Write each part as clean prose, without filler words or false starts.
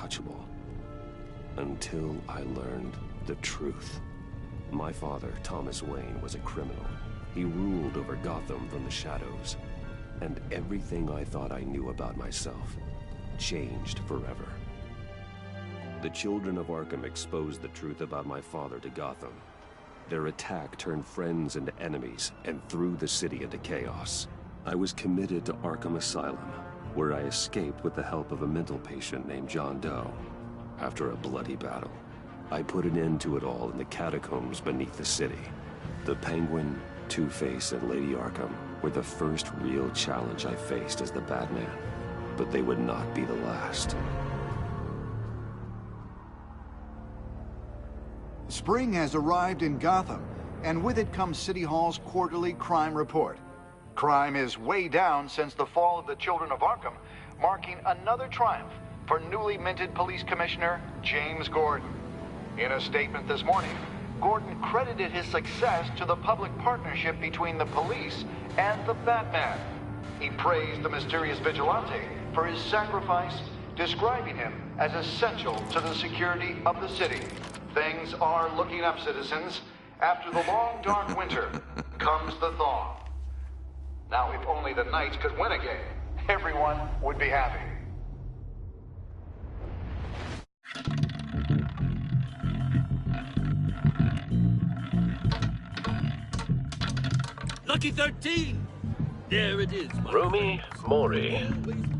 untouchable. Until I learned the truth. My father, Thomas Wayne, was a criminal. He ruled over Gotham from the shadows. And everything I thought I knew about myself changed forever. The children of Arkham exposed the truth about my father to Gotham. Their attack turned friends into enemies and threw the city into chaos. I was committed to Arkham Asylum, where I escaped with the help of a mental patient named John Doe. After a bloody battle, I put an end to it all in the catacombs beneath the city. The Penguin, Two-Face, and Lady Arkham were the first real challenge I faced as the Batman, but they would not be the last. Spring has arrived in Gotham, and with it comes City Hall's quarterly crime report. Crime is way down since the fall of the Children of Arkham, marking another triumph for newly minted Police Commissioner James Gordon. In a statement this morning, Gordon credited his success to the public partnership between the police and the Batman. He praised the mysterious vigilante for his sacrifice, describing him as essential to the security of the city. Things are looking up, citizens. After the long, dark winter comes the thaw. Now, if only the Knights could win a game, everyone would be happy. Lucky 13! There it is. Rumi Mori,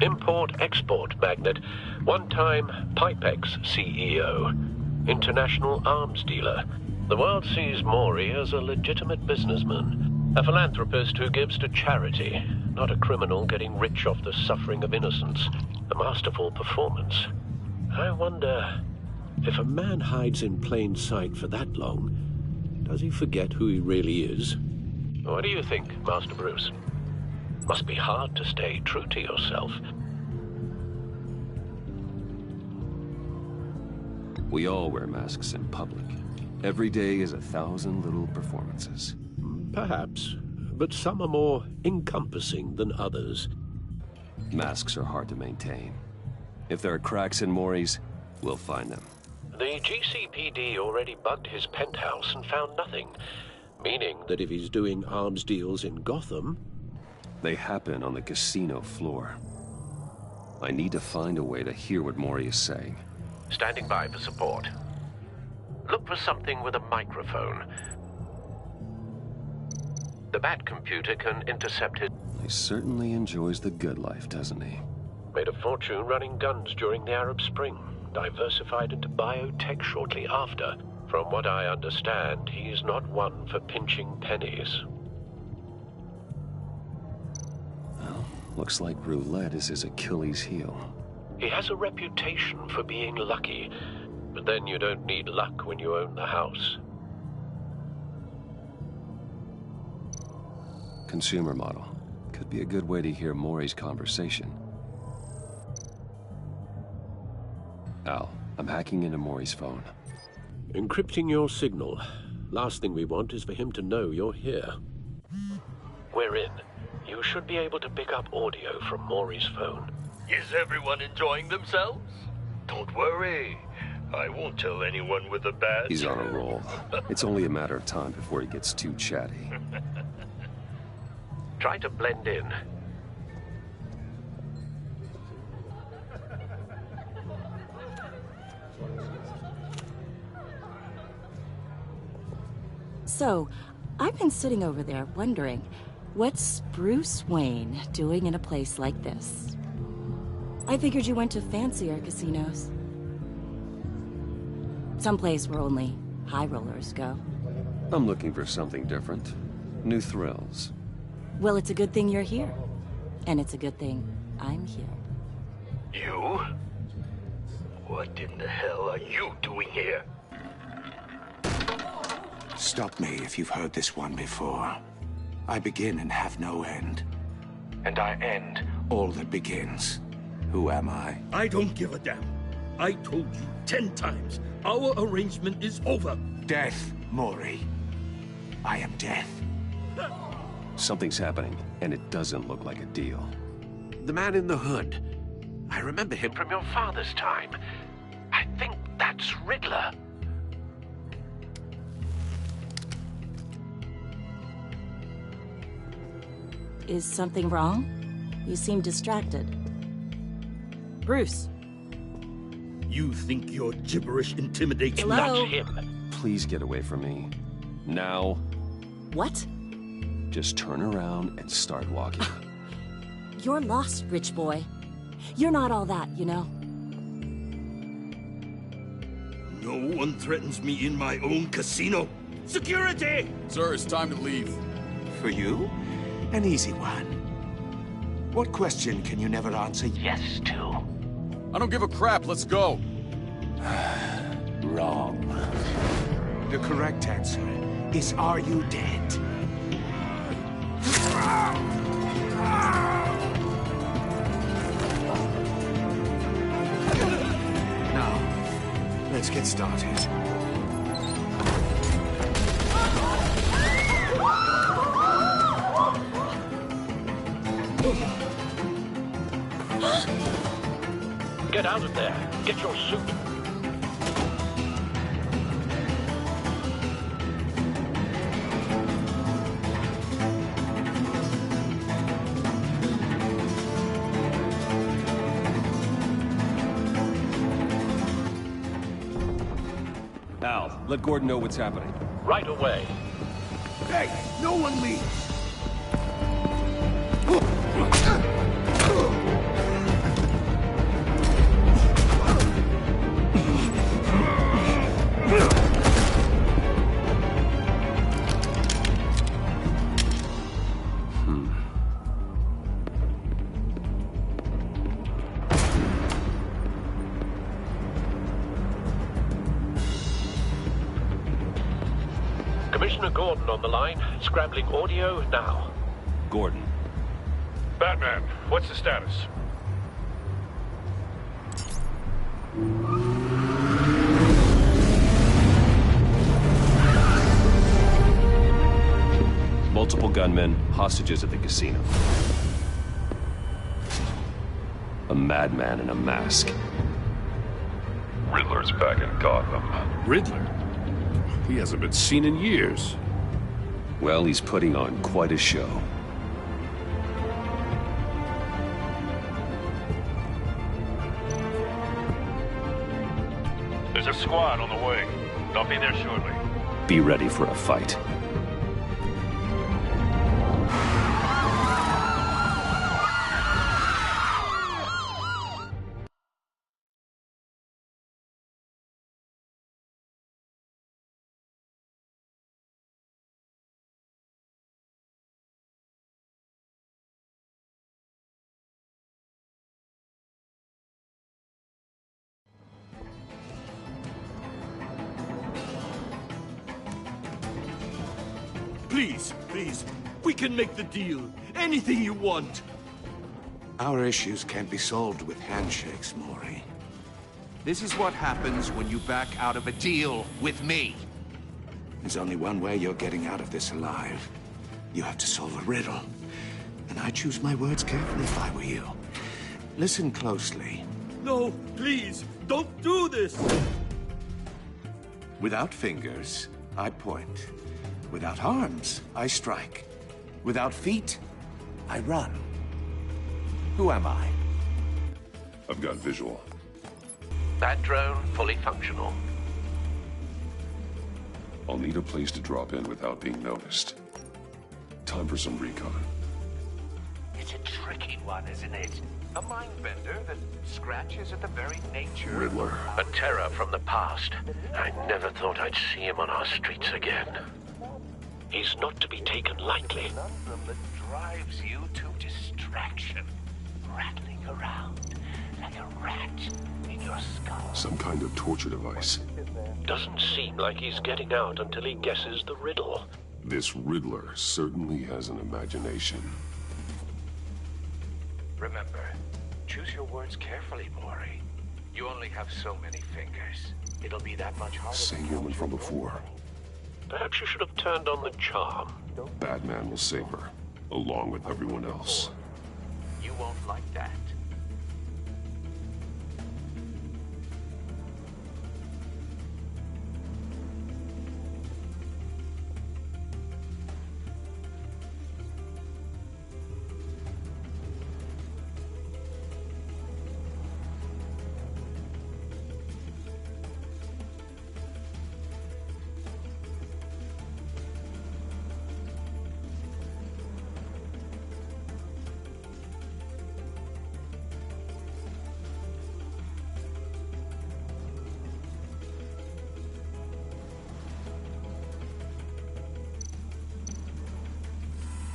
import-export magnate, one-time Pipex CEO, international arms dealer. The world sees Mori as a legitimate businessman, a philanthropist who gives to charity, not a criminal getting rich off the suffering of innocence. A masterful performance. I wonder, if a man hides in plain sight for that long, does he forget who he really is? What do you think, Master Bruce? Must be hard to stay true to yourself. We all wear masks in public. Every day is 1,000 little performances. Perhaps, but some are more encompassing than others. Masks are hard to maintain. If there are cracks in Mori's, we'll find them. The GCPD already bugged his penthouse and found nothing, meaning that if he's doing arms deals in Gotham... They happen on the casino floor. I need to find a way to hear what Mori is saying. Standing by for support. Look for something with a microphone. The Bat computer can intercept it. He certainly enjoys the good life, doesn't he? Made a fortune running guns during the Arab Spring. Diversified into biotech shortly after. From what I understand, he's not one for pinching pennies. Well, looks like roulette is his Achilles heel. He has a reputation for being lucky, but then you don't need luck when you own the house. Consumer model. Could be a good way to hear Mori's conversation. Al, I'm hacking into Mori's phone. Encrypting your signal. Last thing we want is for him to know you're here. We're in. You should be able to pick up audio from Mori's phone. Is everyone enjoying themselves? Don't worry. I won't tell anyone with a badge. He's on a roll. It's only a matter of time before he gets too chatty. Try to blend in. So, I've been sitting over there wondering, what's Bruce Wayne doing in a place like this? I figured you went to fancier casinos. Someplace where only high rollers go. I'm looking for something different. New thrills. Well, it's a good thing you're here. And it's a good thing I'm here. You? What in the hell are you doing here? Stop me if you've heard this one before. I begin and have no end. And I end all that begins. Who am I? I don't give a damn. I told you 10 times. Our arrangement is over. Death, Mori. I am death. Something's happening, and it doesn't look like a deal. The man in the hood. I remember him from your father's time. It's Riddler. Is something wrong? You seem distracted. Bruce. You think your gibberish intimidates me? Hello? That's him. Please get away from me. Now. What? Just turn around and start walking. You're lost, rich boy. You're not all that, you know. No one threatens me in my own casino. Security! Sir, it's time to leave. For you? An easy one. What question can you never answer yes to? I don't give a crap, let's go. Wrong. The correct answer is, are you dead? Now, let's get started. Get out of there. Get your suit. Al, let Gordon know what's happening. Right away. Hey, no one leaves! Commissioner Gordon on the line. Scrambling audio now. Gordon. Batman, what's the status? Multiple gunmen, hostages at the casino. A madman in a mask. Riddler's back in Gotham. Riddler? He hasn't been seen in years. Well, he's putting on quite a show. There's a squad on the way. They'll be there shortly. Be ready for a fight. Please, please, we can make the deal. Anything you want. Our issues can't be solved with handshakes, Maury. This is what happens when you back out of a deal with me. There's only one way you're getting out of this alive. You have to solve a riddle. And I choose my words carefully if I were you. Listen closely. No, please, don't do this. Without fingers, I point. Without arms, I strike. Without feet, I run. Who am I? I've got visual. That drone fully functional. I'll need a place to drop in without being noticed. Time for some recon. It's a tricky one, isn't it? A mind bender that scratches at the very nature Riddler. A terror from the past. I never thought I'd see him on our streets again. He's not to be taken lightly. A conundrum that drives you to distraction, rattling around like a rat in your skull. Some kind of torture device. Doesn't seem like he's getting out until he guesses the riddle. This Riddler certainly has an imagination. Remember, choose your words carefully, Maury. You only have so many fingers. It'll be that much harder. Same woman from before. Perhaps you should have turned on the charm. Batman will save her, along with everyone else. You won't like that.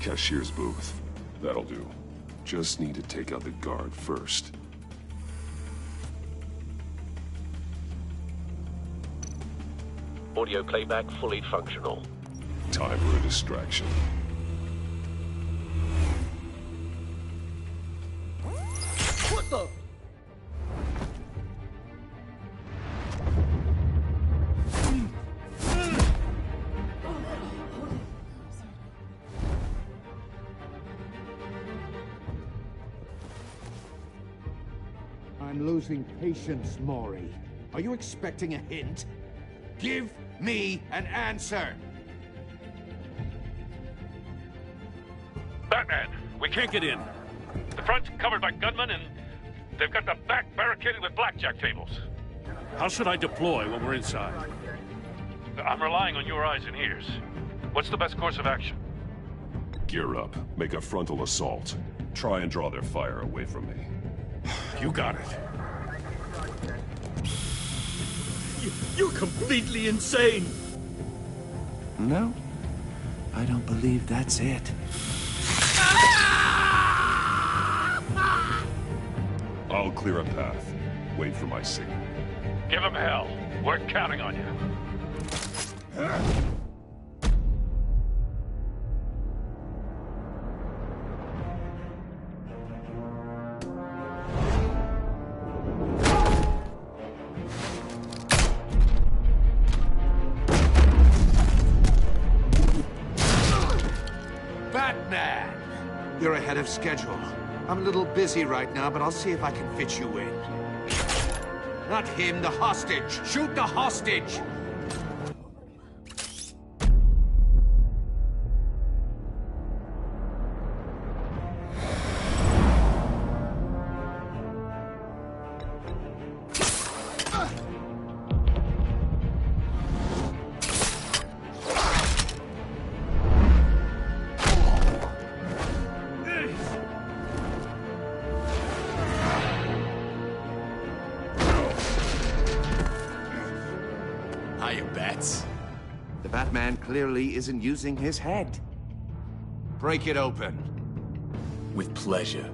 Cashier's booth. That'll do. Just need to take out the guard first. Audio playback fully functional. Time for a distraction. What the? I'm losing patience, Maury. Are you expecting a hint? Give me an answer! Batman, we can't get in. The front's covered by gunmen, and they've got the back barricaded with blackjack tables. How should I deploy when we're inside? I'm relying on your eyes and ears. What's the best course of action? Gear up. Make a frontal assault. Try and draw their fire away from me. You got it. You're completely insane! No, I don't believe that's it. I'll clear a path. Wait for my signal. Give him hell. We're counting on you. Batman! You're ahead of schedule. I'm a little busy right now, but I'll see if I can fit you in. Not him, the hostage! Shoot the hostage! The Batman clearly isn't using his head. Break it open. With pleasure.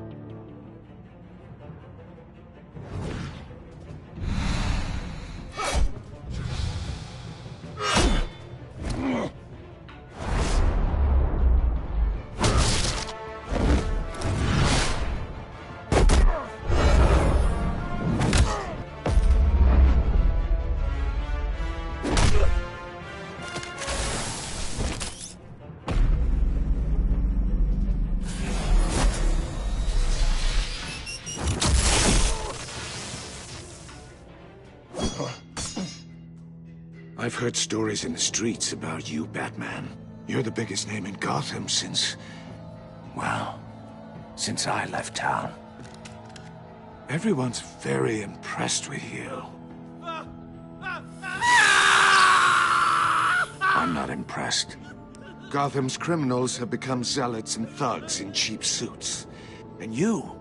I've heard stories in the streets about you, Batman. You're the biggest name in Gotham since... well, since I left town. Everyone's very impressed with you. I'm not impressed. Gotham's criminals have become zealots and thugs in cheap suits. And you,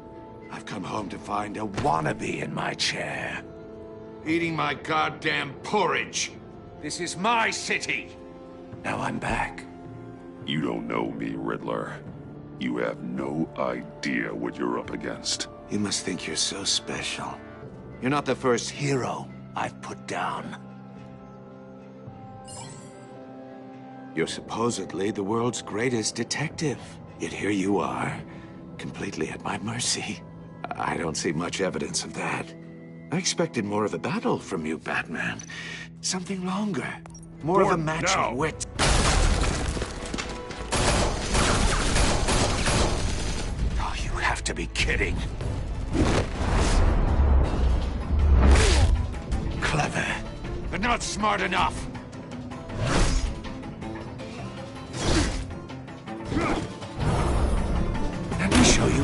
I've come home to find a wannabe in my chair. Eating my goddamn porridge. This is my city. Now I'm back. You don't know me, Riddler. You have no idea what you're up against. You must think you're so special. You're not the first hero I've put down. You're supposedly the world's greatest detective. Yet here you are, completely at my mercy. I don't see much evidence of that. I expected more of a battle from you, Batman. Something longer. More of a match of wit. Oh, you have to be kidding. Clever, but not smart enough. Let me show you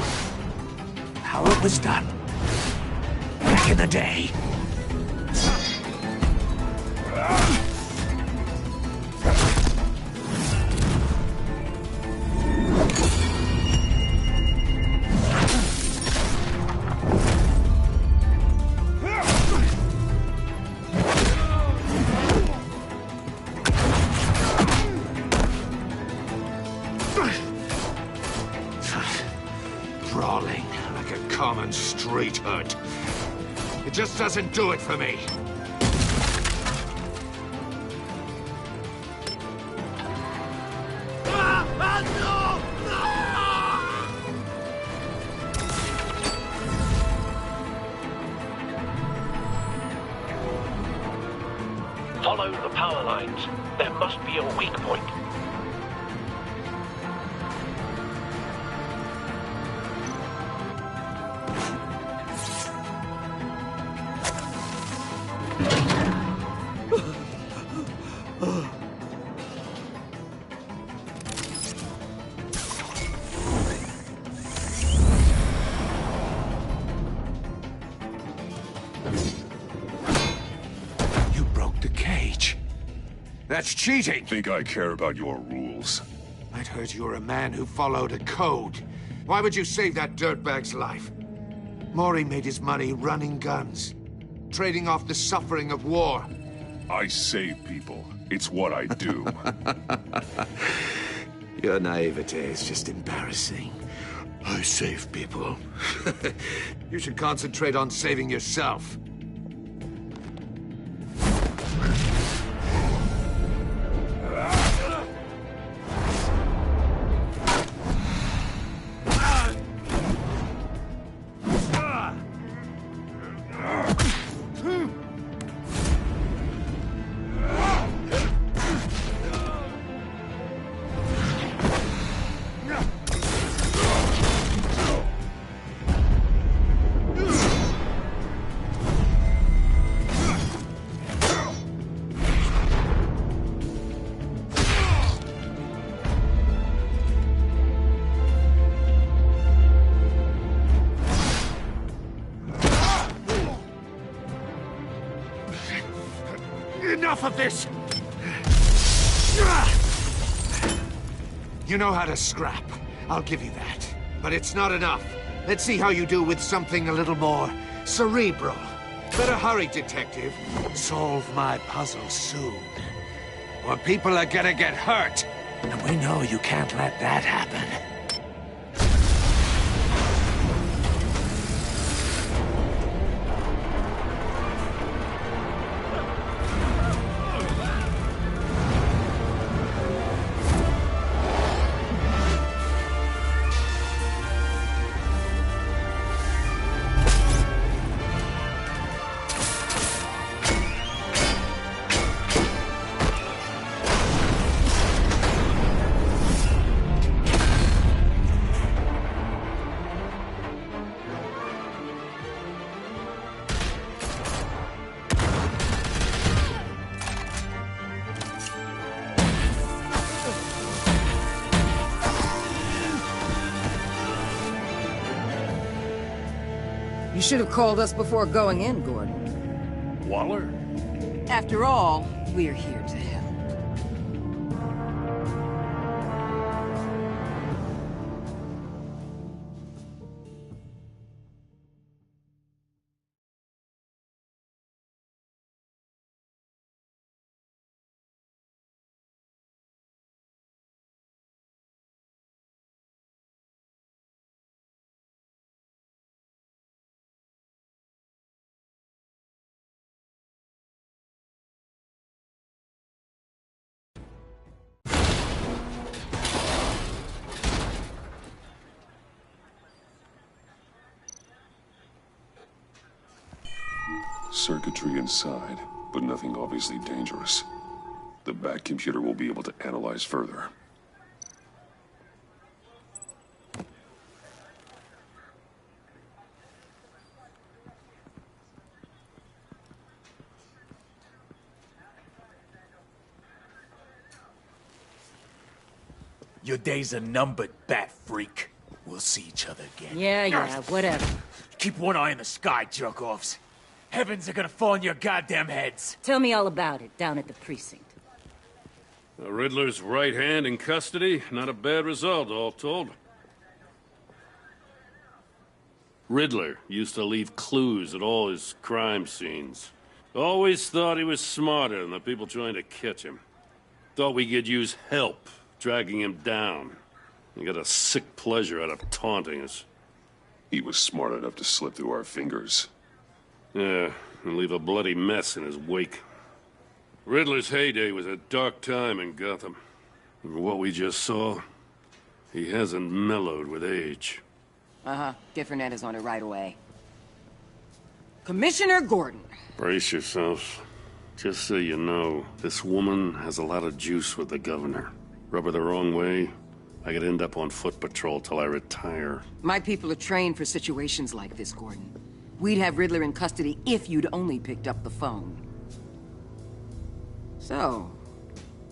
how it was done back in the day. could. It just doesn't do it for me. Follow the power lines. There must be a weak point. That's cheating! Think I care about your rules? I'd heard you were a man who followed a code. Why would you save that dirtbag's life? Maury made his money running guns, trading off the suffering of war. I save people. It's what I do. Your naivete is just embarrassing. I save people. You should concentrate on saving yourself. Enough of this! You know how to scrap. I'll give you that. But it's not enough. Let's see how you do with something a little more cerebral. Better hurry, detective. Solve my puzzle soon. Or people are gonna get hurt. And we know you can't let that happen. You should have called us before going in, Gordon. Waller? After all, we're here to help. Circuitry inside, but nothing obviously dangerous. The back computer will be able to analyze further. Your days are numbered, bat freak. We'll see each other again. Yeah, whatever. Keep one eye in the sky, jerk-offs. Heavens are gonna fall on your goddamn heads. Tell me all about it down at the precinct. The Riddler's right hand in custody. Not a bad result, all told. Riddler used to leave clues at all his crime scenes. Always thought he was smarter than the people trying to catch him. Thought we could use help dragging him down. He got a sick pleasure out of taunting us. He was smart enough to slip through our fingers. Yeah, and leave a bloody mess in his wake. Riddler's heyday was a dark time in Gotham. And what we just saw, he hasn't mellowed with age. Uh-huh. Get Fernandez on it right away. Commissioner Gordon. Brace yourselves. Just so you know, this woman has a lot of juice with the governor. Rub her the wrong way, I could end up on foot patrol till I retire. My people are trained for situations like this, Gordon. We'd have Riddler in custody if you'd only picked up the phone. So,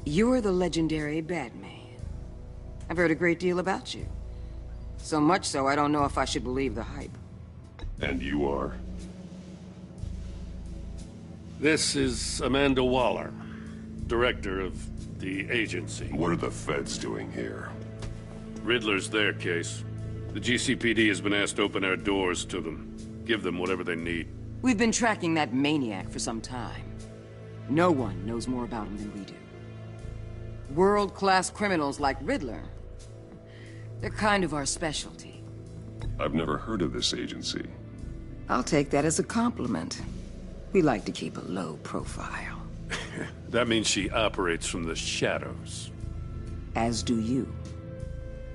you're the legendary Batman. I've heard a great deal about you. So much so, I don't know if I should believe the hype. And you are? This is Amanda Waller, director of the agency. What are the feds doing here? Riddler's their case. The GCPD has been asked to open our doors to them. Give them whatever they need. We've been tracking that maniac for some time. No one knows more about him than we do. World-class criminals like Riddler. They're kind of our specialty. I've never heard of this agency. I'll take that as a compliment. We like to keep a low profile. That means she operates from the shadows. As do you.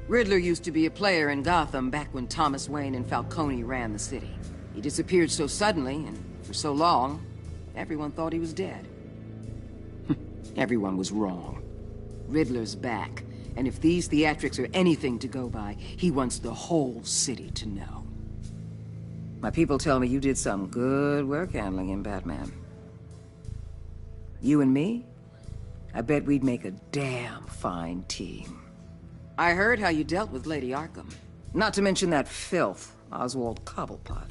Riddler used to be a player in Gotham back when Thomas Wayne and Falcone ran the city. He disappeared so suddenly and for so long, everyone thought he was dead. Everyone was wrong. Riddler's back, and if these theatrics are anything to go by, he wants the whole city to know. My people tell me you did some good work handling him, Batman. You and me? I bet we'd make a damn fine team. I heard how you dealt with Lady Arkham. Not to mention that filth, Oswald Cobblepot.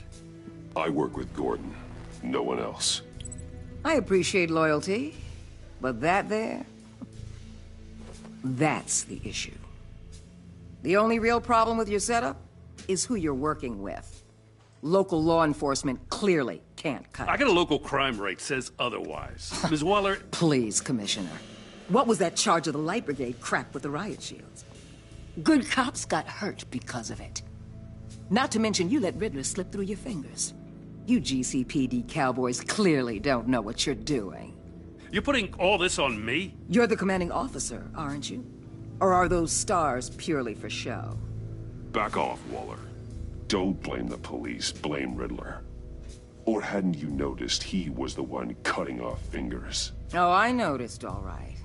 I work with Gordon. No one else. I appreciate loyalty, but that there... that's the issue. The only real problem with your setup is who you're working with. Local law enforcement clearly can't cut it. I got a local crime rate says otherwise. Ms. Waller... Please, Commissioner. What was that charge of the Light Brigade crap with the riot shields? Good cops got hurt because of it. Not to mention you let Riddler slip through your fingers. You GCPD cowboys clearly don't know what you're doing. You're putting all this on me? You're the commanding officer, aren't you? Or are those stars purely for show? Back off, Waller. Don't blame the police, blame Riddler. Or hadn't you noticed he was the one cutting off fingers? Oh, I noticed, all right.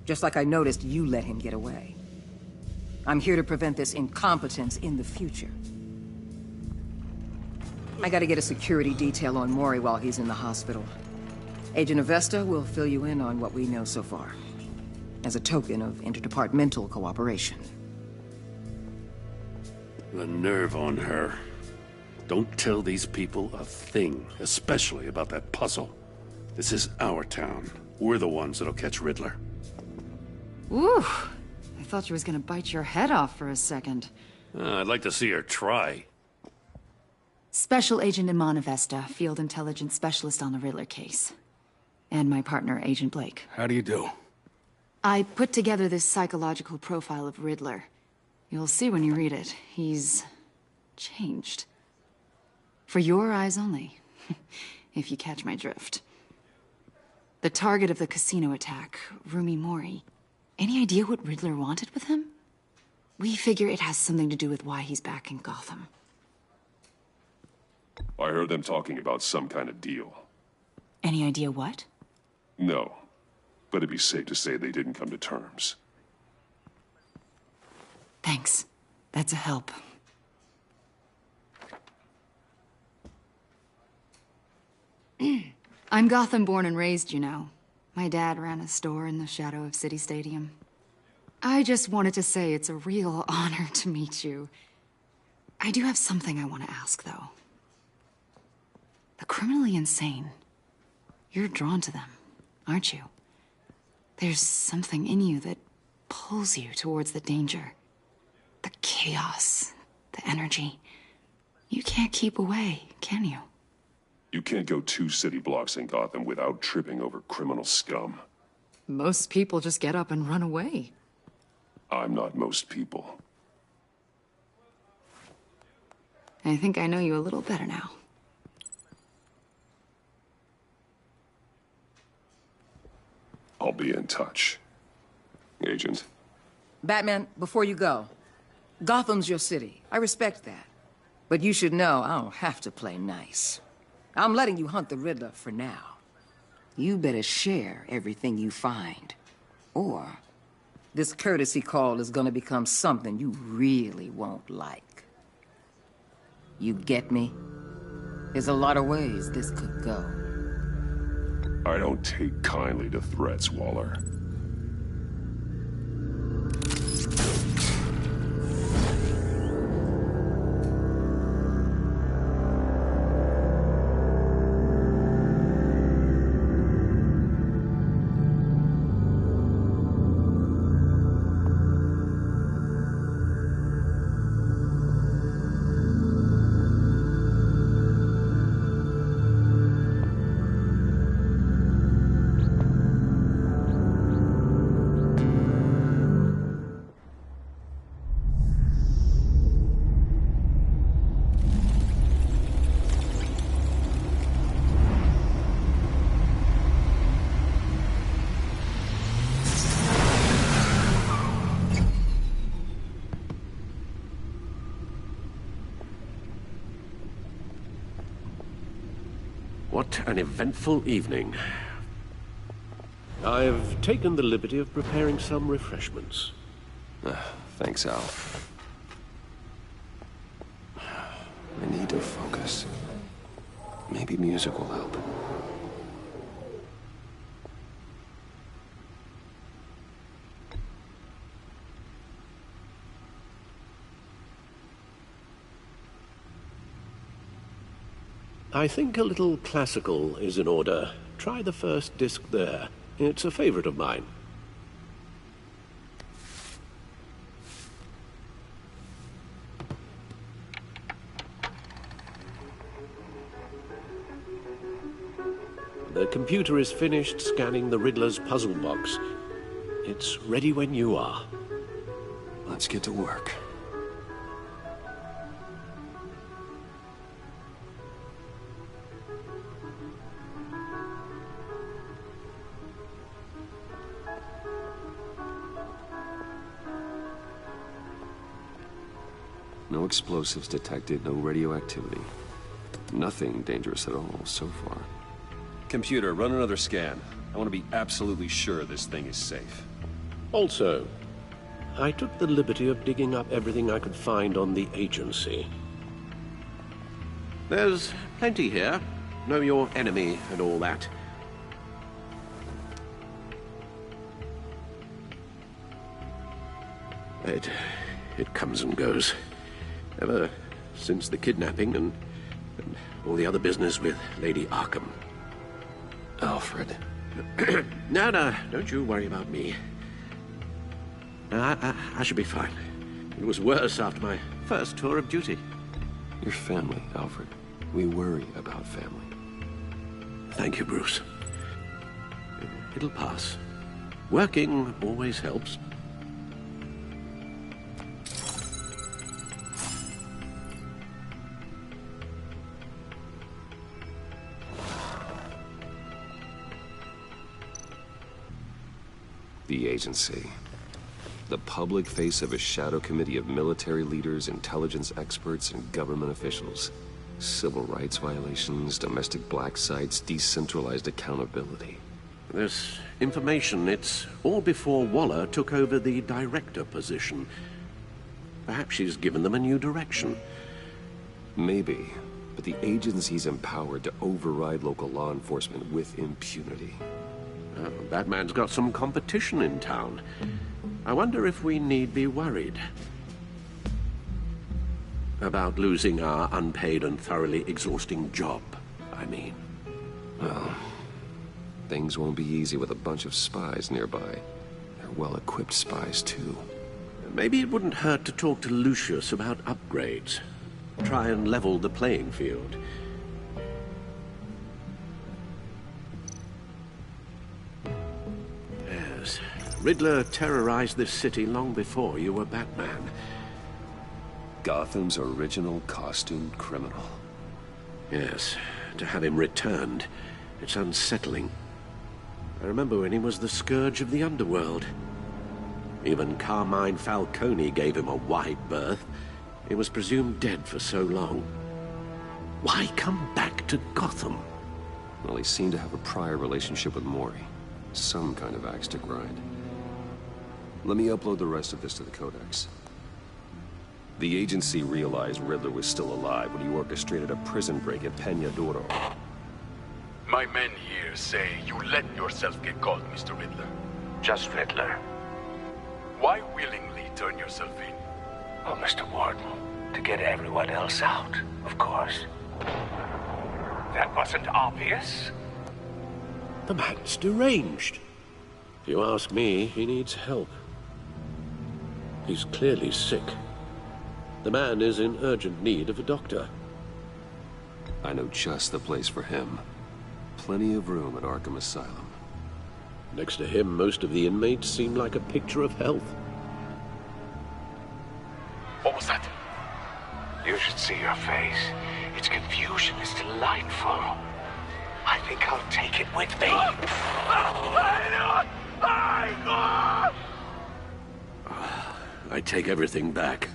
Just like I noticed you let him get away. I'm here to prevent this incompetence in the future. I gotta get a security detail on Mori while he's in the hospital. Agent Avesta will fill you in on what we know so far, as a token of interdepartmental cooperation. The nerve on her. Don't tell these people a thing, especially about that puzzle. This is our town. We're the ones that'll catch Riddler. Ooh, I thought she was gonna bite your head off for a second. I'd like to see her try. Special Agent Iman Avesta, Field Intelligence Specialist on the Riddler case. And my partner, Agent Blake. How do you do? I put together this psychological profile of Riddler. You'll see when you read it. He's... changed. For your eyes only, if you catch my drift. The target of the casino attack, Rumi Mori. Any idea what Riddler wanted with him? We figure it has something to do with why he's back in Gotham. I heard them talking about some kind of deal. Any idea what? No, but it'd be safe to say they didn't come to terms. Thanks. That's a help. I'm Gotham born and raised, you know. My dad ran a store in the shadow of City Stadium. I just wanted to say it's a real honor to meet you. I do have something I want to ask, though. The criminally insane. You're drawn to them, aren't you? There's something in you that pulls you towards the danger. The chaos, the energy. You can't keep away, can you? You can't go 2 city blocks in Gotham without tripping over criminal scum. Most people just get up and run away. I'm not most people. I think I know you a little better now. I'll be in touch. Agent. Batman, before you go, Gotham's your city. I respect that. But you should know I don't have to play nice. I'm letting you hunt the Riddler for now. You better share everything you find. Or this courtesy call is gonna become something you really won't like. You get me? There's a lot of ways this could go. I don't take kindly to threats, Waller. What an eventful evening. I've taken the liberty of preparing some refreshments. Thanks, Al. I need to focus. Maybe music will help. I think a little classical is in order. Try the first disc there. It's a favorite of mine. The computer is finished scanning the Riddler's puzzle box. It's ready when you are. Let's get to work. No explosives detected, no radioactivity. Nothing dangerous at all so far. Computer, run another scan. I want to be absolutely sure this thing is safe. Also, I took the liberty of digging up everything I could find on the agency. There's plenty here. Know your enemy and all that. It comes and goes. Ever since the kidnapping and all the other business with Lady Arkham. Alfred. No, don't you worry about me. I should be fine. It was worse after my first tour of duty. Your family, Alfred. We worry about family. Thank you, Bruce. It'll pass. Working always helps. The agency. The public face of a shadow committee of military leaders, intelligence experts, and government officials. Civil rights violations, domestic black sites, decentralized accountability. This information, it's all before Waller took over the director position. Perhaps she's given them a new direction. Maybe, but the agency's empowered to override local law enforcement with impunity. Batman's got some competition in town. I wonder if we need be worried about losing our unpaid and thoroughly exhausting job, I mean. Well, things won't be easy with a bunch of spies nearby. They're well-equipped spies, too. Maybe it wouldn't hurt to talk to Lucius about upgrades. Try and level the playing field. Riddler terrorized this city long before you were Batman. Gotham's original costumed criminal. Yes, to have him returned, it's unsettling. I remember when he was the scourge of the underworld. Even Carmine Falcone gave him a wide berth. He was presumed dead for so long. Why come back to Gotham? Well, he seemed to have a prior relationship with Mori. Some kind of axe to grind. Let me upload the rest of this to the Codex. The agency realized Riddler was still alive when he orchestrated a prison break at Peñadoro. My men here say you let yourself get caught, Mr. Riddler. Just Riddler. Why willingly turn yourself in? Oh, Mr. Warden, to get everyone else out, of course. That wasn't obvious. The man's deranged. If you ask me, he needs help. He's clearly sick. The man is in urgent need of a doctor. I know just the place for him. Plenty of room at Arkham Asylum. Next to him, most of the inmates seem like a picture of health. What was that? You should see your face. Its confusion is delightful. I think I'll take it with me. I take everything back.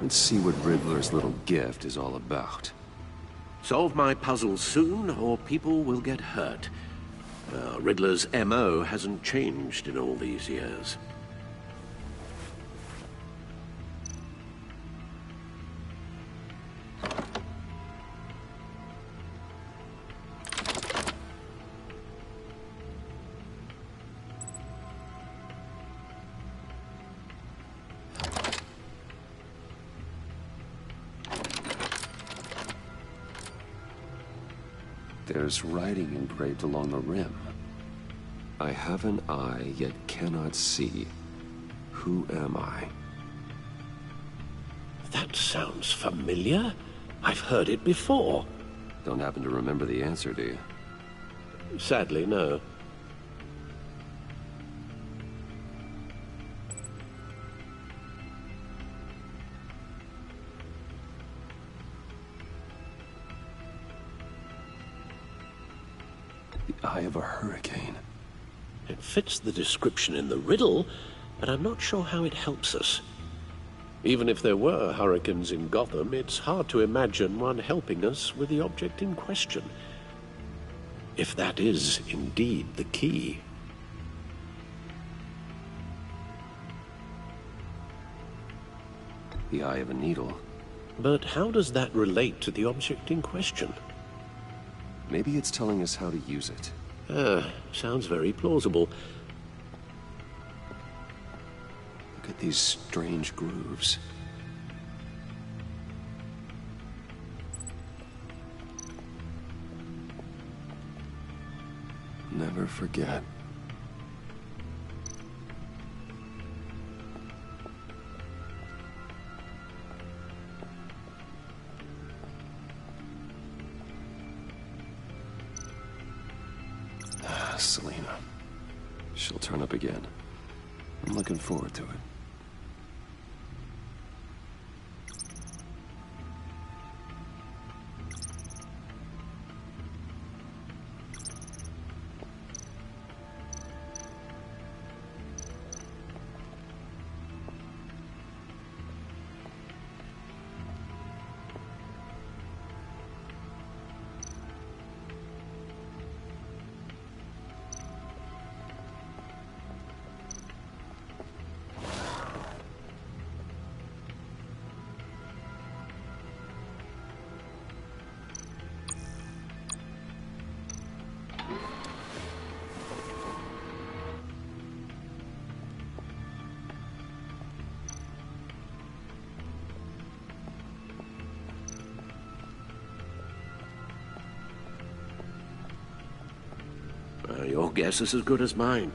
Let's see what Riddler's little gift is all about. Solve my puzzle soon, or people will get hurt. Riddler's MO hasn't changed in all these years. There's writing engraved along the rim. I have an eye, yet cannot see. Who am I? That sounds familiar. I've heard it before. Don't happen to remember the answer, do you? Sadly, no. eye of a hurricane. It fits the description in the riddle, but I'm not sure how it helps us. Even if there were hurricanes in Gotham, it's hard to imagine one helping us with the object in question. If that is indeed the key. The eye of a needle. But how does that relate to the object in question? Maybe it's telling us how to use it. Sounds very plausible. Look at these strange grooves. Never forget. Selena. She'll turn up again. I'm looking forward to it. Your guess is as good as mine.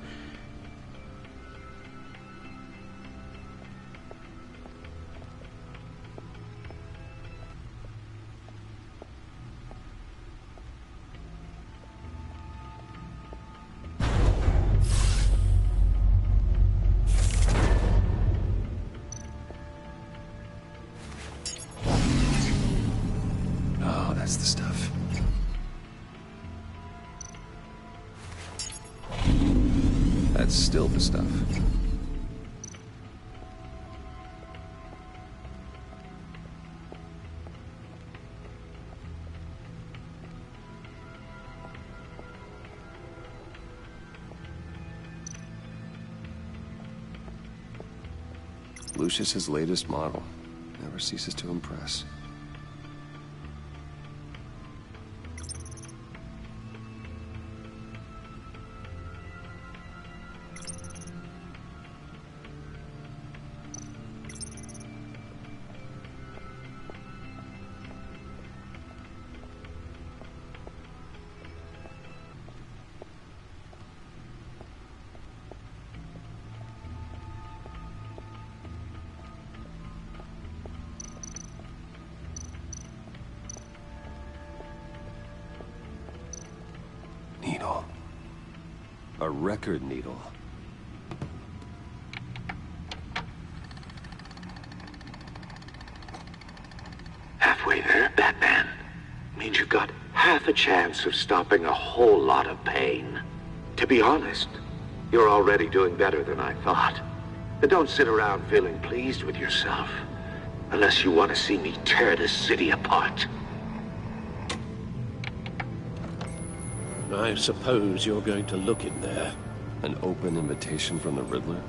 Oh, that's the stuff. That's still the stuff. Lucius's latest model. Never ceases to impress. Needle. A record needle. Halfway there, Batman. Means you've got half a chance of stopping a whole lot of pain. To be honest, you're already doing better than I thought. But don't sit around feeling pleased with yourself. Unless you want to see me tear this city apart. I suppose you're going to look in there. An open invitation from the Riddler?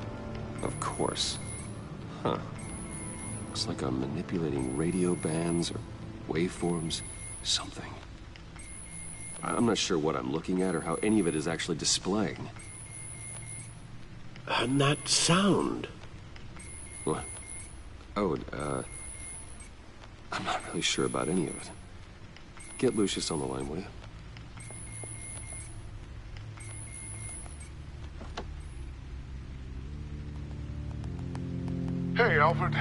Of course. Huh. Looks like I'm manipulating radio bands or waveforms. Something. I'm not sure what I'm looking at or how any of it is actually displaying. And that sound. What? Oh, I'm not really sure about any of it. Get Lucius on the line, will you? Hey, Alfred.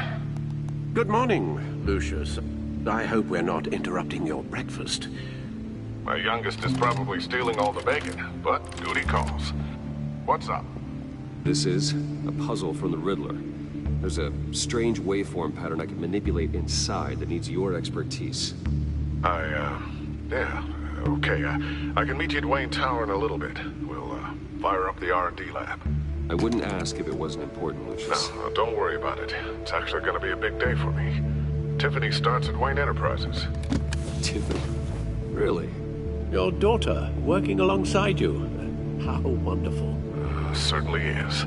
Good morning, Lucius. I hope we're not interrupting your breakfast. My youngest is probably stealing all the bacon, but duty calls. What's up? This is a puzzle from the Riddler. There's a strange waveform pattern I can manipulate inside that needs your expertise. Yeah, Okay, I can meet you at Wayne Tower in a little bit. We'll, fire up the R&D lab. I wouldn't ask if it wasn't important, Lucius. No, don't worry about it. It's actually gonna be a big day for me. Tiffany starts at Wayne Enterprises. Tiffany? Really? Your daughter, working alongside you. How wonderful. Certainly is.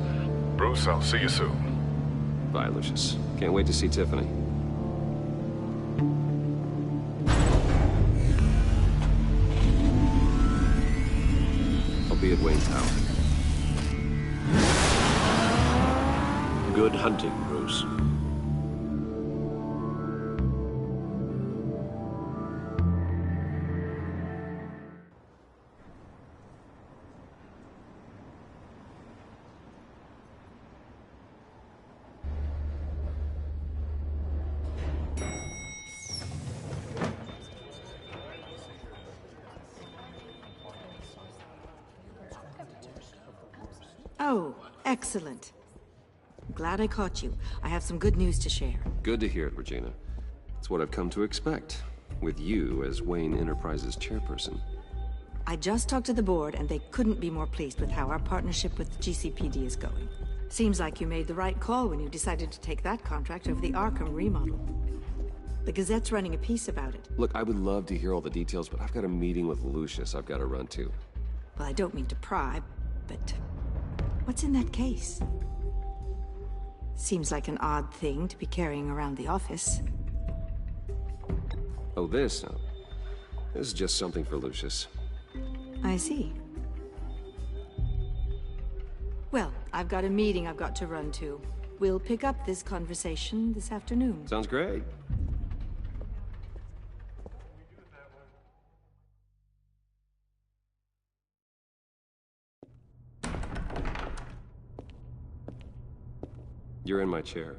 Bruce, I'll see you soon. Bye, Lucius. Can't wait to see Tiffany. I'll be at Wayne Tower. Good hunting, Bruce. Oh, excellent. Glad I caught you. I have some good news to share. Good to hear it, Regina. It's what I've come to expect, with you as Wayne Enterprises chairperson. I just talked to the board, and they couldn't be more pleased with how our partnership with the GCPD is going. Seems like you made the right call when you decided to take that contract over the Arkham remodel. The Gazette's running a piece about it. Look, I would love to hear all the details, but I've got a meeting with Lucius I've got to run to. Well, I don't mean to pry, but what's in that case? Seems like an odd thing to be carrying around the office. Oh, this? No. This is just something for Lucius. I see. Well, I've got a meeting I've got to run to. We'll pick up this conversation this afternoon. Sounds great. You're in my chair.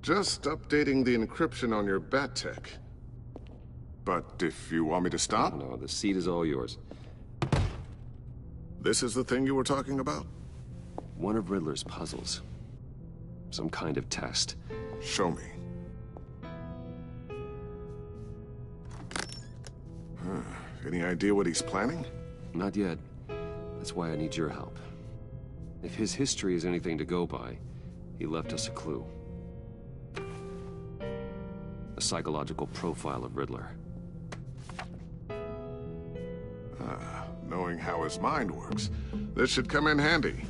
Just updating the encryption on your bat tech. But if you want me to stop? No, the seat is all yours. This is the thing you were talking about? One of Riddler's puzzles. Some kind of test. Show me. Any idea what he's planning? Not yet. That's why I need your help. If his history is anything to go by, he left us a clue. A psychological profile of Riddler. Knowing how his mind works, this should come in handy.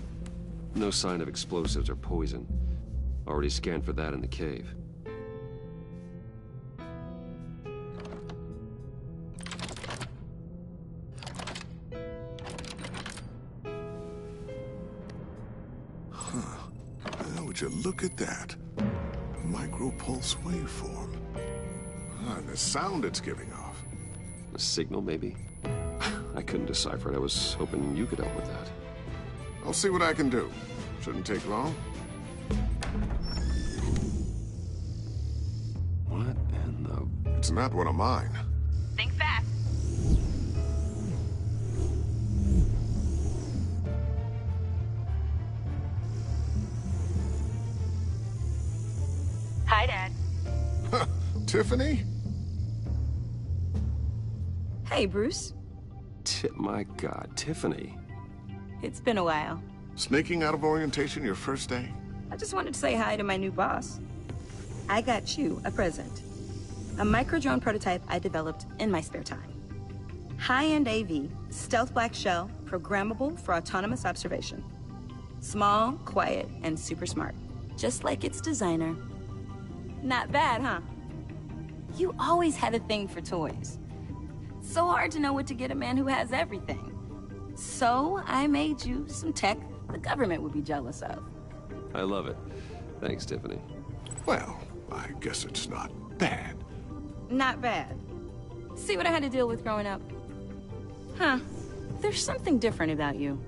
No sign of explosives or poison. Already scanned for that in the cave. Would you look at that? A micro-pulse waveform. And the sound it's giving off. A signal, maybe? I couldn't decipher it. I was hoping you could help with that. I'll see what I can do. Shouldn't take long. What in the... It's not one of mine. Think fast. Hi, Dad. Tiffany? Hey, Bruce. My God, Tiffany. It's been a while. Sneaking out of orientation your first day? I just wanted to say hi to my new boss. I got you a present. A micro-drone prototype I developed in my spare time. High-end AV, stealth black shell, programmable for autonomous observation. Small, quiet, and super smart. Just like its designer. Not bad, huh? You always had a thing for toys. So hard to know what to get a man who has everything. So I made you some tech the government would be jealous of. I love it. Thanks, Tiffany. Well, I guess it's not bad. Not bad. See what I had to deal with growing up? Huh. There's something different about you.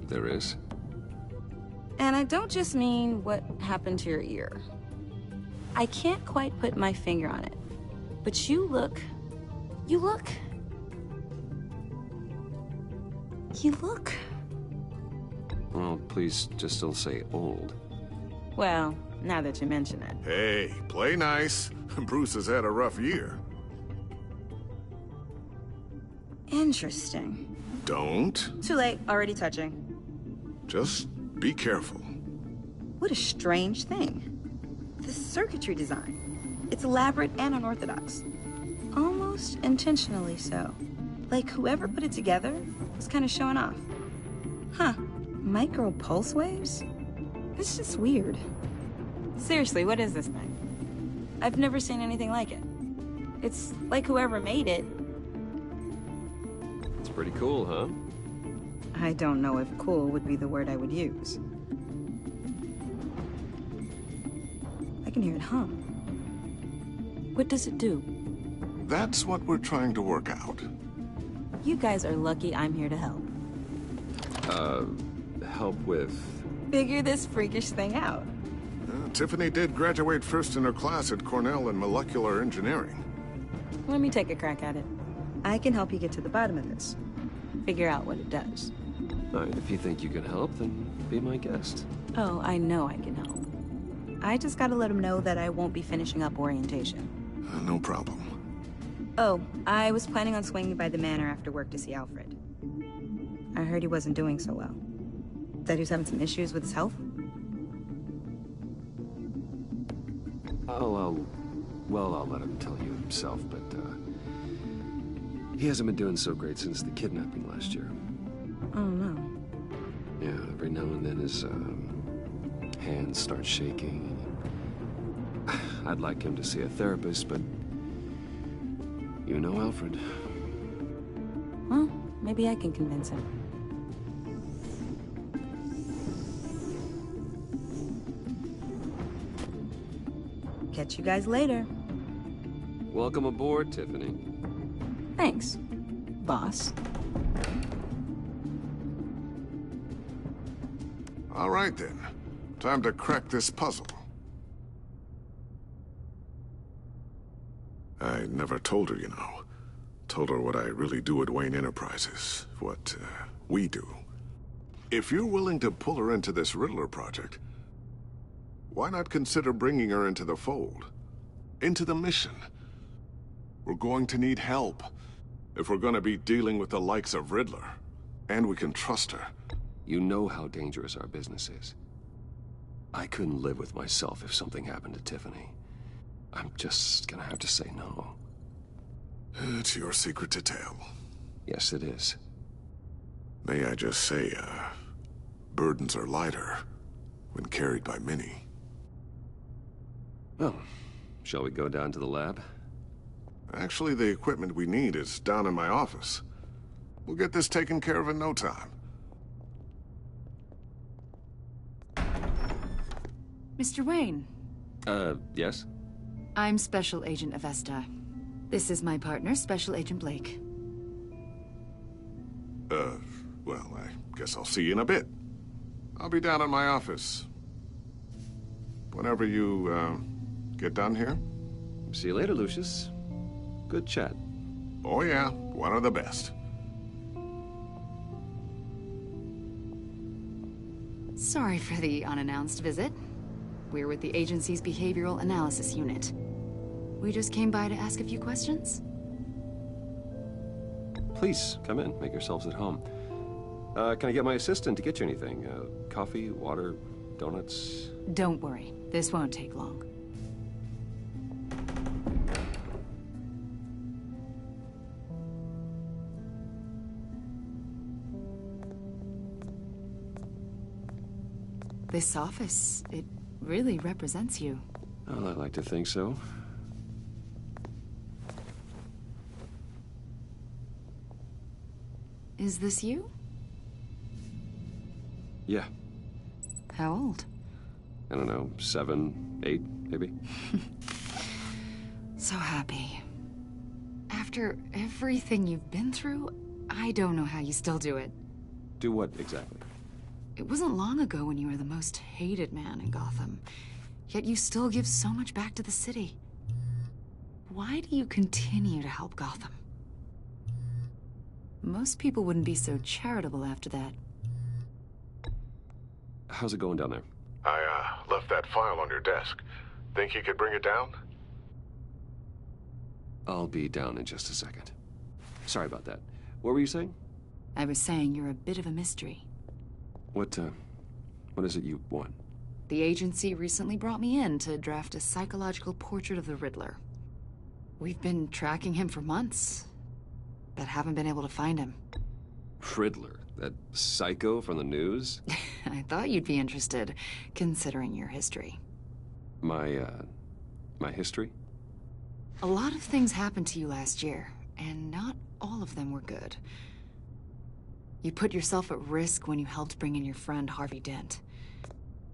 There is? And I don't just mean what happened to your ear. I can't quite put my finger on it. But you look... Well, please just don't say old. Well, now that you mention it. Hey, play nice. Bruce has had a rough year. Interesting. Don't. Too late, already touching. Just be careful. What a strange thing. The circuitry design. It's elaborate and unorthodox. Almost intentionally so. Like whoever put it together was kind of showing off. Huh. Micro pulse waves? It's just weird. Seriously, what is this thing? I've never seen anything like it. It's like whoever made it. It's pretty cool, huh? I don't know if cool would be the word I would use. I can hear it hum. What does it do? That's what we're trying to work out. You guys are lucky I'm here to help. Help with... Figure this freakish thing out. Tiffany did graduate first in her class at Cornell in molecular engineering. Let me take a crack at it. I can help you get to the bottom of this. Figure out what it does. All right, if you think you can help, then be my guest. Oh, I know I can help. I just gotta let him know that I won't be finishing up orientation. No problem. Oh, I was planning on swinging by the manor after work to see Alfred. I heard he wasn't doing so well. That he was having some issues with his health? I'll let him tell you himself, but, he hasn't been doing so great since the kidnapping last year. Oh, no. Yeah, every now and then his, hands start shaking. I'd like him to see a therapist, but you know Alfred. Well, maybe I can convince him. Catch you guys later. Welcome aboard, Tiffany. Thanks, boss. All right, then. Time to crack this puzzle. I never told her, you know. Told her what I really do at Wayne Enterprises. What, we do. If you're willing to pull her into this Riddler project, why not consider bringing her into the fold? Into the mission? We're going to need help if we're going to be dealing with the likes of Riddler. And we can trust her. You know how dangerous our business is. I couldn't live with myself if something happened to Tiffany. I'm just gonna have to say no. It's your secret to tell. Yes, it is. May I just say, burdens are lighter when carried by many. Well, shall we go down to the lab? Actually, the equipment we need is down in my office. We'll get this taken care of in no time. Mr. Wayne. Yes? I'm Special Agent Avesta. This is my partner, Special Agent Blake. Well, I guess I'll see you in a bit. I'll be down in my office. Whenever you, get done here. See you later, Lucius. Good chat. Oh yeah, one of the best. Sorry for the unannounced visit. We're with the agency's Behavioral Analysis Unit. We just came by to ask a few questions. Please, come in. Make yourselves at home. Can I get my assistant to get you anything? Coffee, water, donuts? Don't worry. This won't take long. This office, it really represents you. Well, I'd like to think so. Is this you? Yeah. How old? I don't know, 7, 8, maybe? So happy. After everything you've been through, I don't know how you still do it. Do what, exactly? It wasn't long ago when you were the most hated man in Gotham. Yet you still give so much back to the city. Why do you continue to help Gotham? Most people wouldn't be so charitable after that. How's it going down there? I, left that file on your desk. Think you could bring it down? I'll be down in just a second. Sorry about that. What were you saying? I was saying you're a bit of a mystery. What is it you want? The agency recently brought me in to draft a psychological portrait of the Riddler. We've been tracking him for months, but haven't been able to find him. Riddler? That psycho from the news? I thought you'd be interested, considering your history. My history? A lot of things happened to you last year, and not all of them were good. You put yourself at risk when you helped bring in your friend Harvey Dent.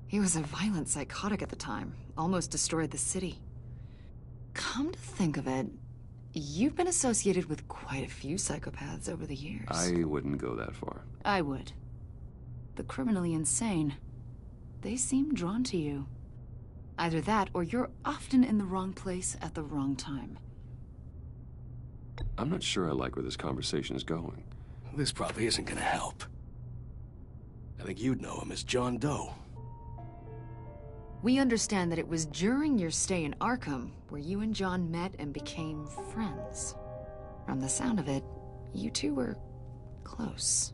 He was a violent psychotic at the time, almost destroyed the city. Come to think of it, you've been associated with quite a few psychopaths over the years. I wouldn't go that far. I would. The criminally insane. They seem drawn to you. Either that, or you're often in the wrong place at the wrong time. I'm not sure I like where this conversation is going. This probably isn't gonna help. I think you'd know him as John Doe. We understand that it was during your stay in Arkham where you and John met and became friends. From the sound of it, you two were close.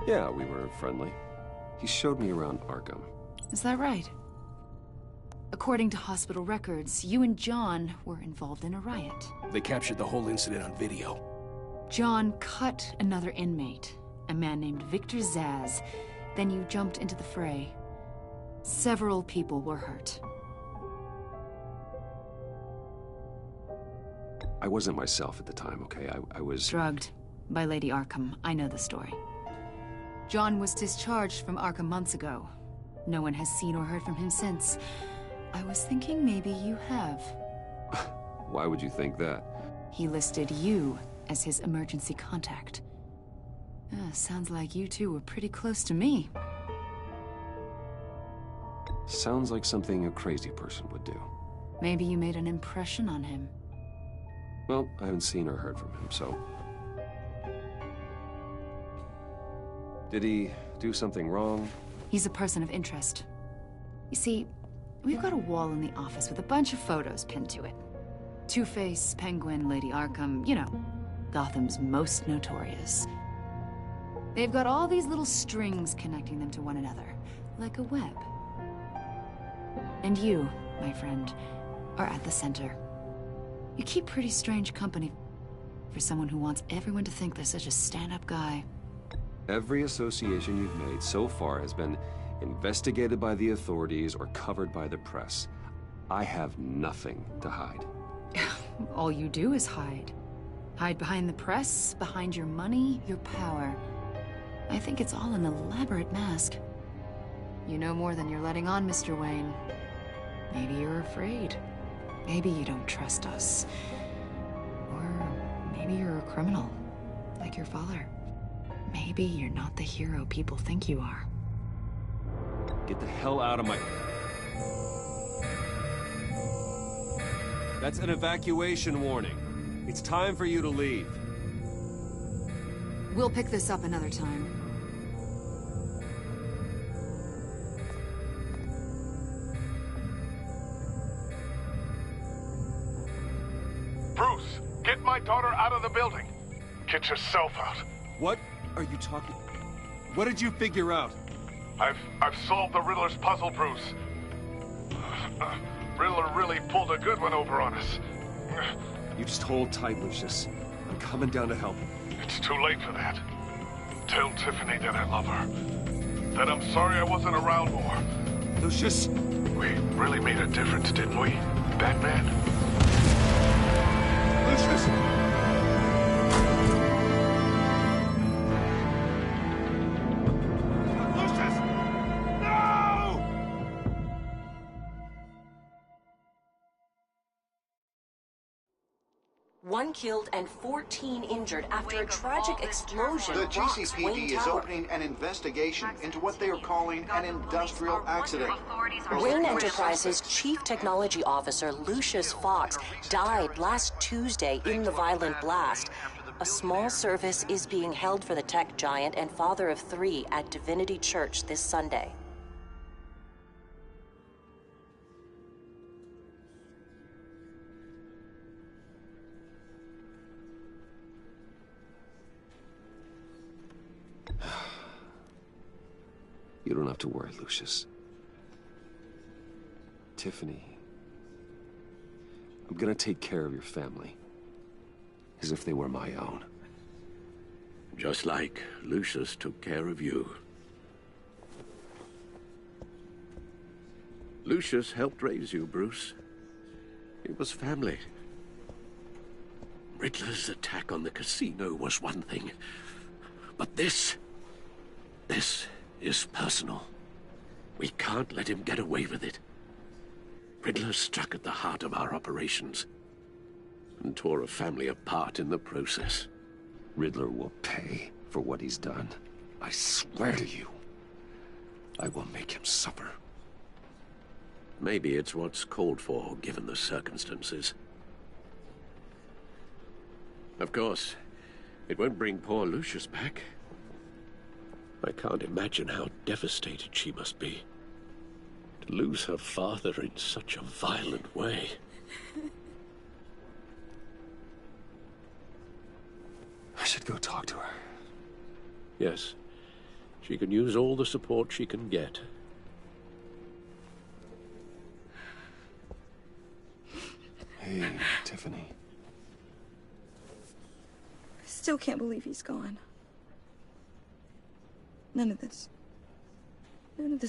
Yeah, we were friendly. He showed me around Arkham. Is that right? According to hospital records, you and John were involved in a riot. They captured the whole incident on video. John cut another inmate, a man named Victor Zaz. Then you jumped into the fray. Several people were hurt. I wasn't myself at the time, okay? I was... Drugged by Lady Arkham. I know the story. John was discharged from Arkham months ago. No one has seen or heard from him since. I was thinking maybe you have. Why would you think that? He listed you as his emergency contact. Sounds like you two were pretty close to me. Sounds like something a crazy person would do. Maybe you made an impression on him. Well, I haven't seen or heard from him, so... Did he do something wrong? He's a person of interest. You see, we've got a wall in the office with a bunch of photos pinned to it. Two-Face, Penguin, Lady Arkham, you know, Gotham's most notorious. They've got all these little strings connecting them to one another, like a web. And you, my friend, are at the center. You keep pretty strange company for someone who wants everyone to think they're such a stand-up guy. Every association you've made so far has been investigated by the authorities or covered by the press. I have nothing to hide. All you do is hide. Hide behind the press, behind your money, your power. I think it's all an elaborate mask. You know more than you're letting on, Mr. Wayne. Maybe you're afraid. Maybe you don't trust us. Or maybe you're a criminal, like your father. Maybe you're not the hero people think you are. Get the hell out of my... That's an evacuation warning. It's time for you to leave. We'll pick this up another time. Bruce, get my daughter out of the building. Get yourself out. What are you talking... What did you figure out? I've solved the Riddler's puzzle, Bruce. Riddler really pulled a good one over on us. You just hold tight, Lucius. I'm coming down to help. It's too late for that. Tell Tiffany that I love her. That I'm sorry I wasn't around more. Lucius! We really made a difference, didn't we, Batman? Lucius! One killed and 14 injured after a tragic explosion. The rocks GCPD Wayne is Tower. opening an investigation into what they are calling an industrial accident. Wayne Enterprises' Chief Technology Officer, Lucius Fox, died last Tuesday in the violent blast. A small service is being held for the tech giant and father of 3 at Divinity Church this Sunday. You don't have to worry, Lucius. Tiffany, I'm gonna take care of your family. As if they were my own. Just like Lucius took care of you. Lucius helped raise you, Bruce. It was family. Riddler's attack on the casino was one thing. But this is personal. We can't let him get away with it. Riddler struck at the heart of our operations and tore a family apart in the process. Riddler will pay for what he's done. I swear to you, I will make him suffer. Maybe it's what's called for, given the circumstances. Of course, it won't bring poor Lucius back. I can't imagine how devastated she must be. To lose her father in such a violent way. I should go talk to her. Yes, she can use all the support she can get. Hey, Tiffany. I still can't believe he's gone. None of this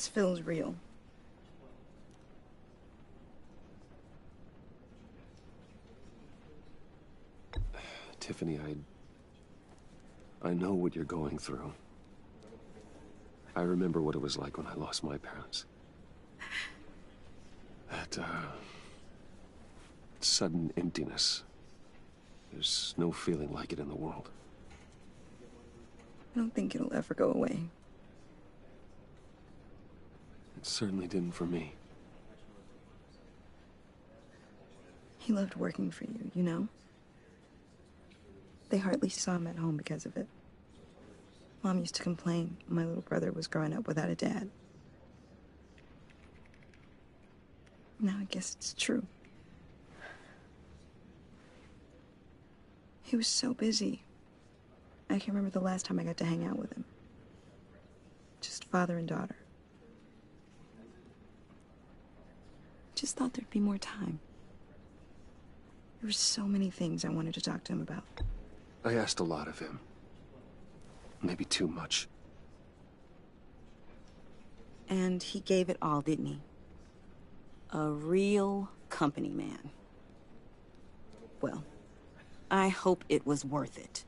feels real. Tiffany, I know what you're going through. I remember what it was like when I lost my parents. That, sudden emptiness. There's no feeling like it in the world. I don't think it'll ever go away. It certainly didn't for me. He loved working for you, you know? They hardly saw him at home because of it. Mom used to complain my little brother was growing up without a dad. Now I guess it's true. He was so busy. I can remember the last time I got to hang out with him. Just father and daughter. Just thought there'd be more time. There were so many things I wanted to talk to him about. I asked a lot of him. Maybe too much. And he gave it all, didn't he? A real company man. Well, I hope it was worth it.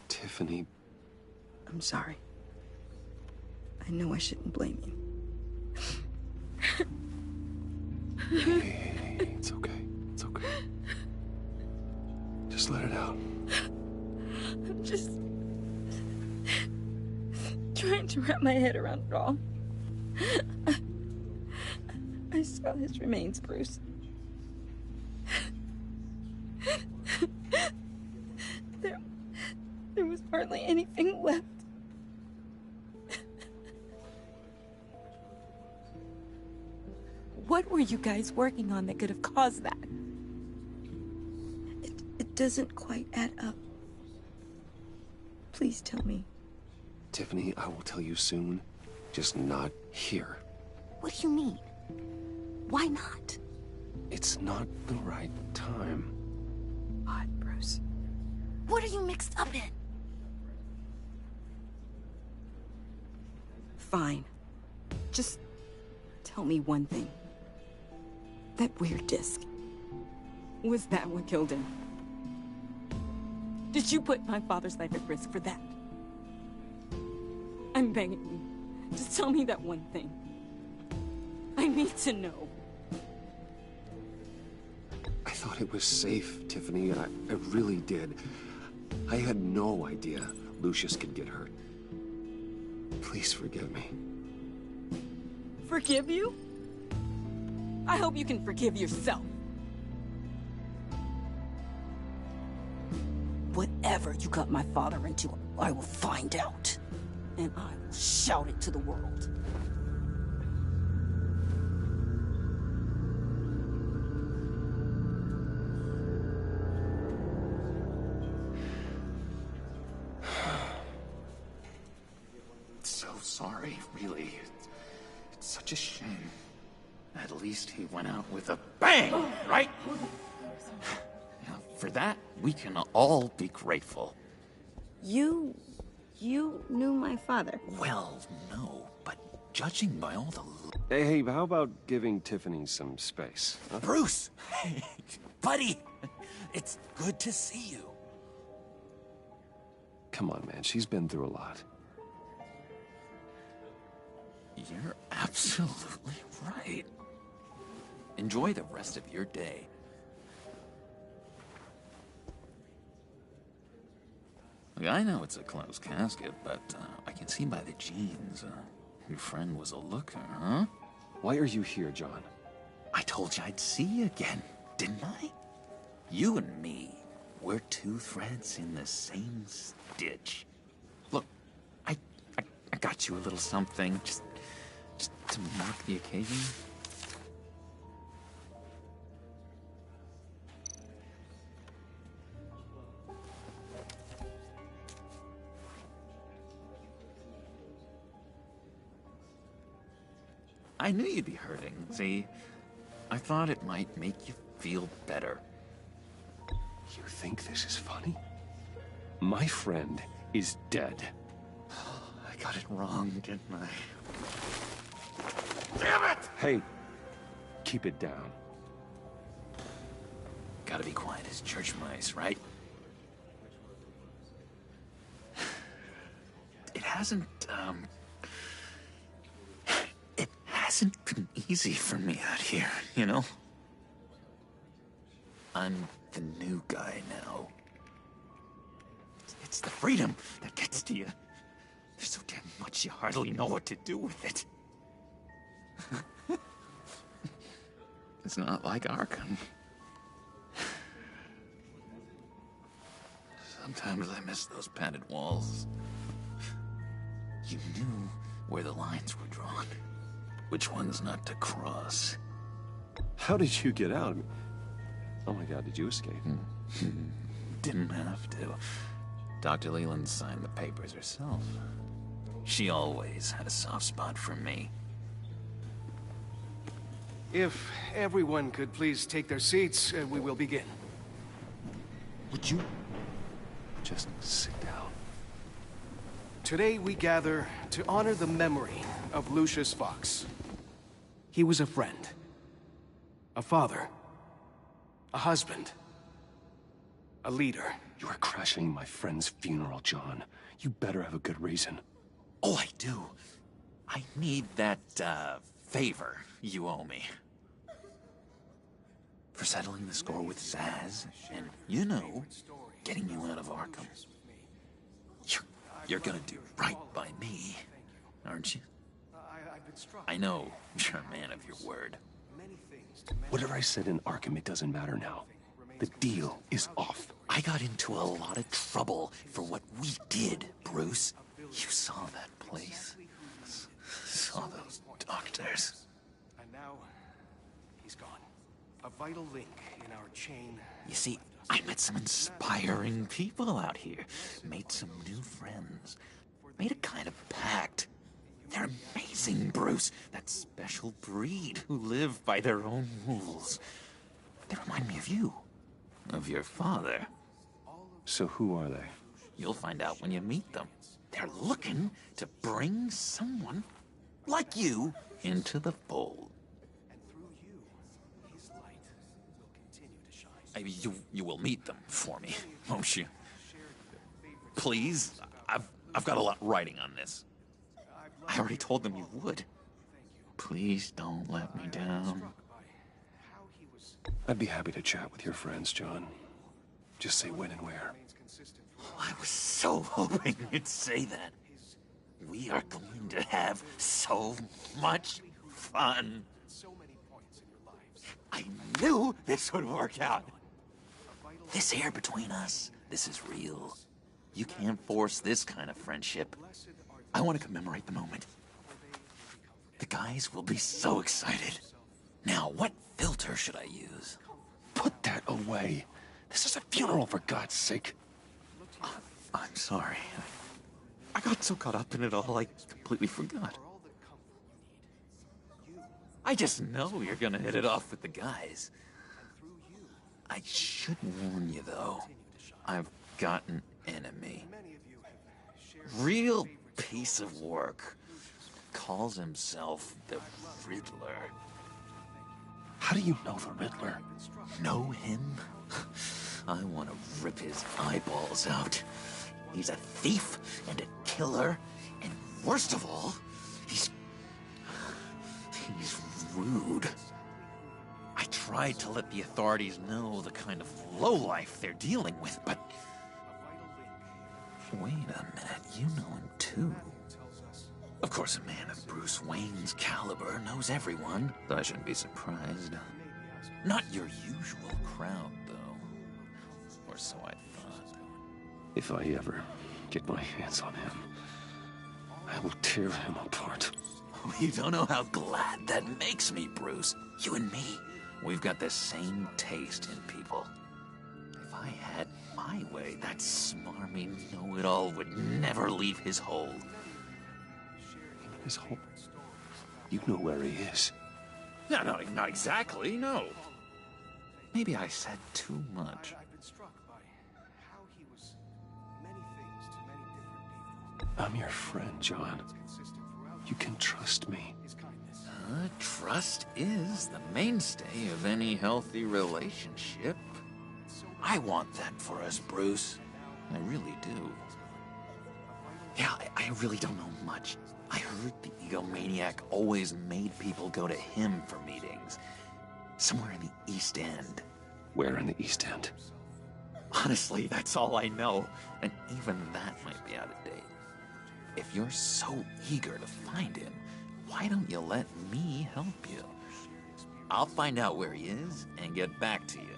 Tiffany. I'm sorry. I know I shouldn't blame you. Hey, it's okay. It's okay. Just let it out. I'm just trying to wrap my head around it all. I saw his remains, Bruce. There was hardly anything left. What were you guys working on that could have caused that? It doesn't quite add up. Please tell me. Tiffany, I will tell you soon. Just not here. What do you mean? Why not? It's not the right time. Odd, Bruce. What are you mixed up in? Fine. Just tell me one thing. That weird disc. Was that what killed him? Did you put my father's life at risk for that? I'm begging you. Just tell me that one thing. I need to know. I thought it was safe, Tiffany. I really did. I had no idea Lucius could get hurt. Please forgive me. Forgive you? I hope you can forgive yourself. Whatever you got my father into, I will find out. And I will shout it to the world. so sorry, really. It's such a shame. At least he went out with a bang, right? Now, for that, we can all be grateful. You knew my father? Well, no, but judging by all the... Hey, how about giving Tiffany some space? Huh? Bruce! Buddy! It's good to see you. Come on, man. She's been through a lot. You're absolutely right. Enjoy the rest of your day. Look, I know it's a closed casket, but I can see by the jeans, your friend was a looker, huh? Why are you here, John? I told you I'd see you again, didn't I? You and me, we're two threads in the same stitch. Look, I got you a little something, just to mark the occasion. I knew you'd be hurting, see? I thought it might make you feel better. You think this is funny? My friend is dead. I got it wrong, didn't I? Damn it! Hey, keep it down. Gotta be quiet as church mice, right? It hasn't been easy for me out here, you know? I'm the new guy now. It's the freedom that gets to you. There's so damn much you hardly know what to do with it. It's not like Arkham. Sometimes I miss those padded walls. You knew where the lines were drawn. Which ones not to cross. How did you get out? Oh my God, did you escape? Didn't have to. Dr. Leland signed the papers herself. She always had a soft spot for me. If everyone could please take their seats, we will begin. Would you just sit down? Today we gather to honor the memory of Lucius Fox. He was a friend, a father, a husband, a leader. You are crashing my friend's funeral, John. You better have a good reason. Oh, I do. I need that, favor you owe me. For settling the score with Zaz, and, you know, getting you out of Arkham. You're gonna do right by me, aren't you? I know you're a man of your word. Whatever I said in Arkham, it doesn't matter now. The deal is off. I got into a lot of trouble for what we did, Bruce. You saw that place. Saw those doctors. And now, he's gone. A vital link in our chain. You see, I met some inspiring people out here. Made some new friends. Made a kind of pact. They're amazing, Bruce. That special breed who live by their own rules. They remind me of you. Of your father. So who are they? You'll find out when you meet them. They're looking to bring someone like you into the fold. You will meet them for me, won't you? Please, I've got a lot writing on this. I already told them you would. Please don't let me down. I'd be happy to chat with your friends, John. Just say when and where. Oh, I was so hoping you'd say that. We are going to have so much fun. I knew this would work out. This air between us, this is real. You can't force this kind of friendship. I want to commemorate the moment. The guys will be so excited. Now, what filter should I use? Put that away. This is a funeral, for God's sake. I'm sorry. I got so caught up in it all, I completely forgot. I just know you're gonna hit it off with the guys. I should warn you, though. I've got an enemy. Real piece of work. Calls himself the Riddler. How do you know the Riddler? Know him? I want to rip his eyeballs out. He's a thief and a killer, and worst of all, he's rude. I tried to let the authorities know the kind of lowlife they're dealing with, but... Wait a minute, you know him too. Of course, a man of Bruce Wayne's caliber knows everyone, though I shouldn't be surprised. Not your usual crowd, though. Or so I thought. If I ever get my hands on him, I will tear him apart. You don't know how glad that makes me, Bruce. You and me, we've got the same taste in people. If I had my way, that smarmy know-it-all would never leave his hole. His hole? You know where he is. No, not exactly, no. Maybe I said too much. I'm your friend, John. You can trust me. Trust is the mainstay of any healthy relationship. I want that for us, Bruce. I really do. Yeah, I really don't know much. I heard the egomaniac always made people go to him for meetings. Somewhere in the East End. Where in the East End? Honestly, that's all I know. And even that might be out of date. If you're so eager to find him, why don't you let me help you? I'll find out where he is and get back to you.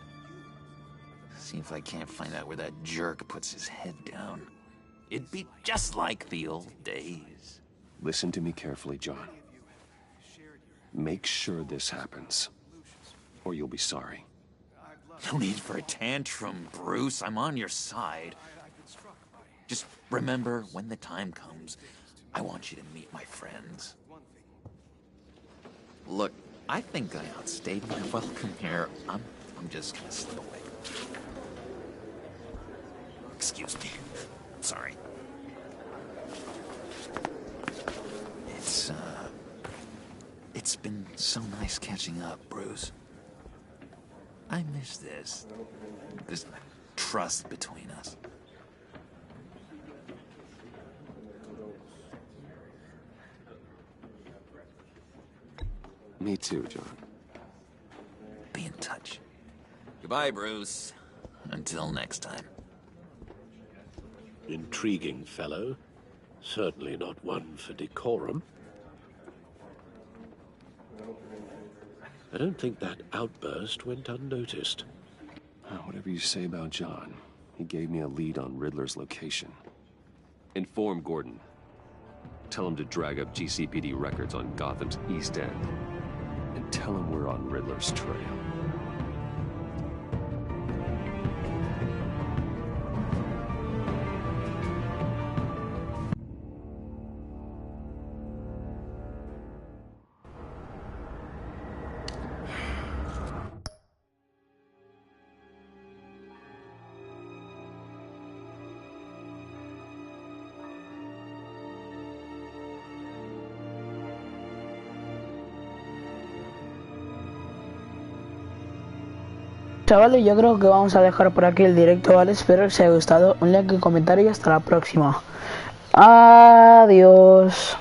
See if I can't find out where that jerk puts his head down. It'd be just like the old days. Listen to me carefully, John. Make sure this happens, or you'll be sorry. No need for a tantrum, Bruce. I'm on your side. Just remember, when the time comes, I want you to meet my friends. Look, I think I outstayed my welcome here. I'm just gonna slip away. Excuse me. Sorry. It's been so nice catching up, Bruce. I miss this trust between us. Me too, John. Be in touch. Goodbye, Bruce. Until next time. Intriguing fellow. Certainly not one for decorum. I don't think that outburst went unnoticed. Whatever you say about John, he gave me a lead on Riddler's location. Inform Gordon. Tell him to drag up GCPD records on Gotham's East End. And tell him we're on Riddler's trail. Chavales, yo creo que vamos a dejar por aquí el directo, ¿vale? Espero que os haya gustado. Un like y un comentario y hasta la próxima. Adiós.